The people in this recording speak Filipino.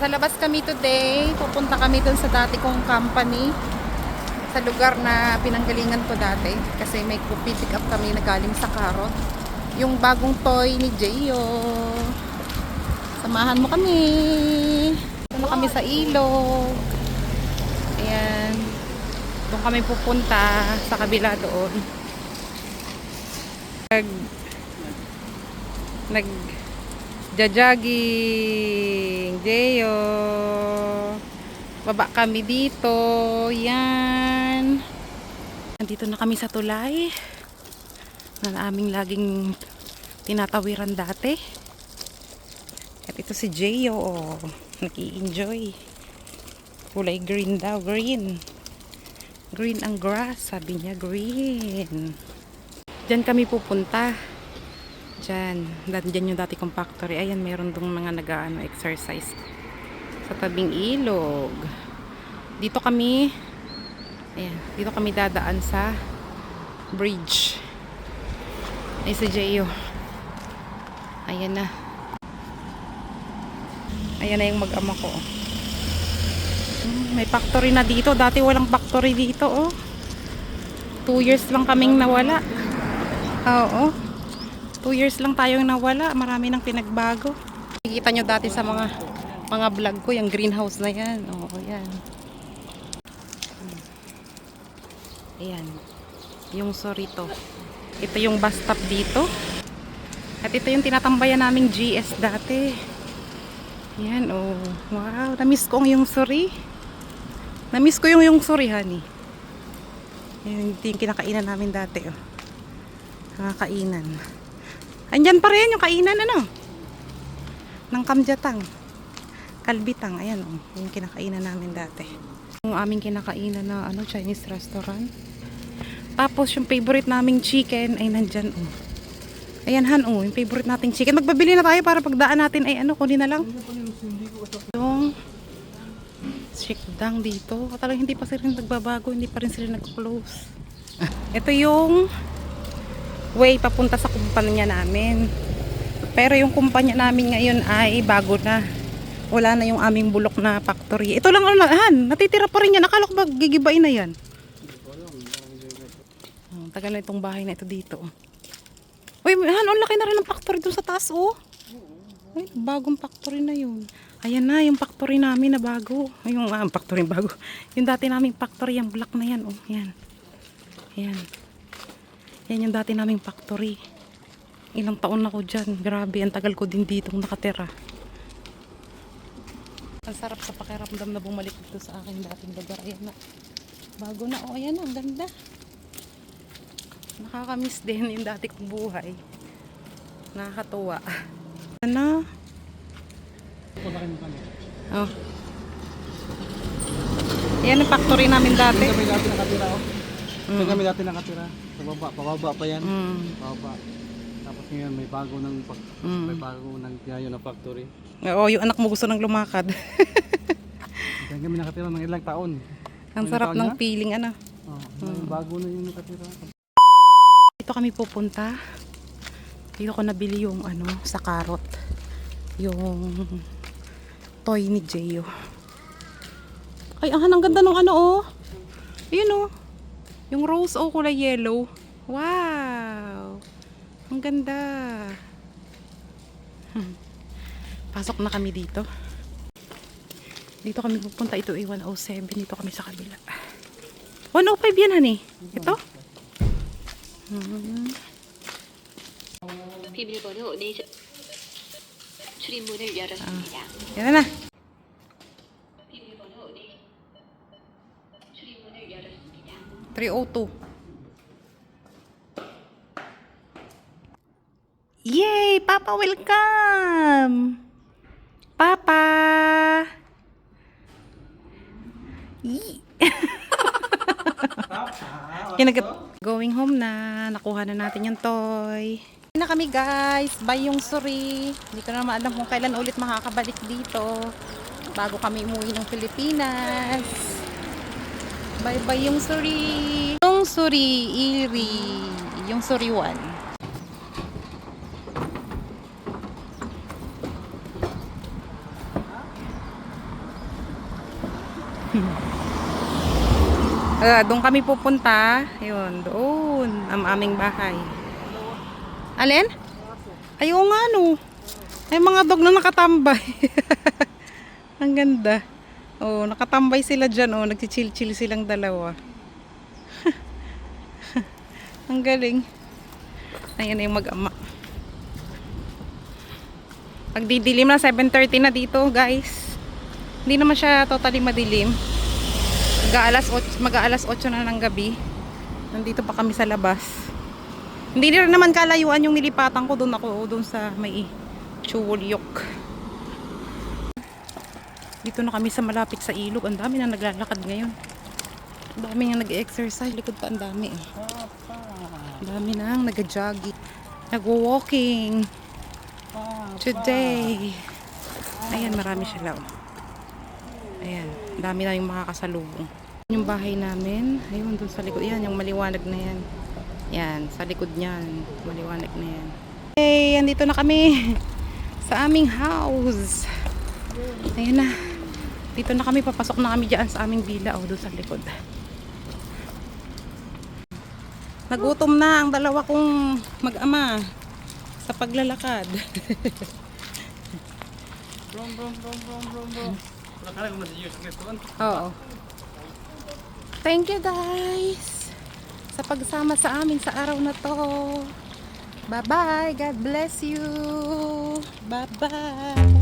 Nasa labas kami today. Pupunta kami dun sa dati kong company. Sa lugar na pinanggalingan ko dati. Kasi may pick up kami na galing sa Carrot. Yung bagong toy ni Jeyo. Samahan mo kami. Doon kami sa ilog. Ayan. Doon kami pupunta sa kabila doon. Nag-jogging. Jeyo. Baba kami dito. Yan. Nandito na kami sa tulay. Na aming laging tinatawiran dati. At ito si Jeyo. Oh, nag-i-enjoy. Kulay green daw. Green. Green ang grass. Sabi niya green. Diyan kami pupunta. Diyan. Diyan yung dati kong factory. Ayan, meron dong mga exercise. Sa tabing ilog. Dito kami. Ayan. Dito kami dadaan sa bridge. Ay, si Jeyo. Ayan na. Ayan na yung mag-ama ko. May factory na dito. Dati walang factory dito, oh. 2 years lang kaming nawala. Oo. 2 years lang tayong nawala. Marami nang pinagbago. Nakikita nyo dati sa mga vlog ko, yung greenhouse na yan. Oo, yan. Ayan. Yung Sorito. Ito yung bus stop dito. At ito yung tinatambayan naming GS dati. Yan, oh. Wow, namiss ko yung Suri. Namiss ko yung Suri, honey. Yan, ito yung kinakainan namin dati, oh. Kainan. Andyan pa rin yung kainan, ano? Ng Kamjatang. Kalbitang, ayan, oh. Yung kinakainan namin dati. Yung aming kinakainan na, Chinese restaurant. Tapos, yung favorite naming chicken ay nandyan, oh. Ayan, Han, oh. Yung favorite nating chicken. Magbabili na tayo para pagdaan natin ay, kunin na lang. Yung Shikdang dito. Talagang hindi pa sila nagbabago. Hindi pa rin sila nag-close. Ito yung way papunta sa kumpanya namin. Pero yung kumpanya namin ngayon ay bago na. Wala na yung aming bulok na factory. Ito lang, Han, natitira pa rin yan. Akala ko ba gigibain na yan? Tagal na itong bahay na ito dito. Uy, Han, ang laki na rin ng factory dun sa taas, oh. Ay, bagong factory na yun. Ayan na, yung factory namin na bago. Yung factory bago. Yung dati naming factory, yung black na yan, oh. Yan. Yan. Yan yung dati naming factory. Ilang taon na ko dyan. Grabe, ang tagal ko din dito nakatira. Ang sarap sa pakiramdam na bumalik dito sa aking dating lugar. Ayan na. Bago na, oh. Ayan na, ang ganda. Nakakamiss din yung dati kong buhay. Nakakatuwa. Ano? Oh. Yan ang factory namin dati. Kami dati nakatira, oh. Kami dati nakatira. Sa baba, pababa pa yan. Pababa. Tapos ngayon may bago ng tiyayo na factory. Oo, yung anak mo gusto nang lumakad. Diyan kami nakatira ng ilang taon. Ang sarap ng feeling, ano? May bago na yung nakatira. Dito kami pupunta. Dito ko nabili yung sa Carrot. Yung toy ni Jeyo. Ay, ang ganda ng oh. Ayun, oh. Yung rose, oh, kulay yellow. Wow. Ang ganda. Pasok na kami dito. Dito kami pupunta. Ito ay 107. Dito kami sa kabila. 105 yan, honey. Ito? 비밀번호 내셔 출입문을 열었습니다. Yan na. 비밀번호 출입문을 열었습니다. 302. Yay! Papa, welcome! Papa! Yee! Going home na. Nakuha na natin yung toy. Na kami, guys. Bye yung Suri. Hindi ko na maalam kung kailan ulit makakabalik dito. Bago kami umuwi ng Pilipinas. Bye bye yung Suri. Yung Suri Iri. Yung Suri 1. Doon kami pupunta. Ayun, doon. Ang aming bahay. Alin? Ayaw nga no. Ay mga dog na nakatambay. Ang ganda. Oh, nakatambay sila dyan. Oh, nagchichill-chill silang dalawa. Ang galing. Ayan na yung mag-ama. Pagdidilim na, 7:30 na dito, guys. Hindi naman siya totally madilim. Mag-aalas 8 na ng gabi. Nandito pa kami sa labas. Hindi rin naman kalayuan yung nilipatan ko. Doon ako, doon sa may Chulyok. Dito na kami sa malapit sa ilog. Ang dami na naglalakad ngayon. Ang dami nga nag-exercise. Likod pa ang dami. Ang dami na nag-jogging. Nag-walking. Today. Ayan, marami sila. Ayan, dami na yung makakasalubong. Yung bahay namin, ayun, dun sa likod. Yan, yung maliwanag na yan. Yan, sa likod niyan. Maliwanag na yan. Hey, andito na kami sa aming house. Ayan na. Dito na kami, papasok na kami dyan sa aming villa. O, dun sa likod. Nagutom na ang dalawa kong mag-ama sa paglalakad. Brom. Nakala mo sa years ko. Oo. Thank you guys sa pagsama sa amin sa araw na to. Bye bye. God bless you. Bye bye.